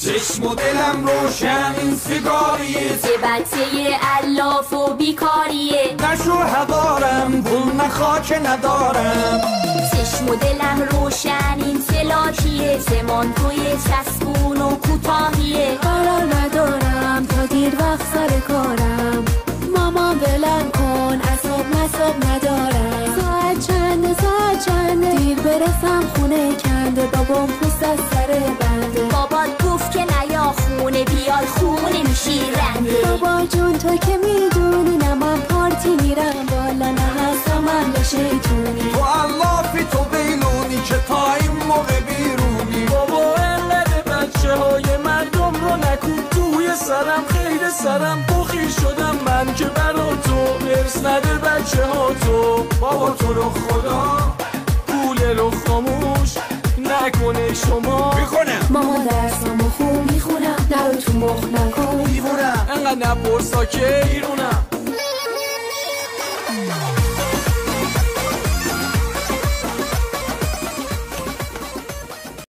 چشم و دلم روشن این سیگاریه، که بچه علاف و بیکاریه. نه شوهر دارم پول نه خاک ندارم. چشم و دلم روشن این سلاکیه، زمان توی چسبون و کوتاهیه. قرار ندارم تا دیر وقت سر کارم، مامان ولم کن عصاب ندارم. ساعت چنده دیر برسم خونه کنده، بابام پوست از سر بنده. بابات گفت که نیا خونه بیای خونه میشی رنده. بابا جون تو که میدونی نه من پارتی میرم بالا، نه هستم اهل شیطونی. تو علافی تو بیلونی که تا این موقع بیرونی. بابا انقدر بچه های مردم رو نکن توی سرم، خیلی سرم بخیر شدم من که برا تو ارس نده بچه ها تو. بابا تو رو خدا پول رو خاموش نکنه شما. میکنم ماما درسامو خوب میخونم، نرو تو مخ نکن دیوونم. انقدر نپرسا که ایرونم.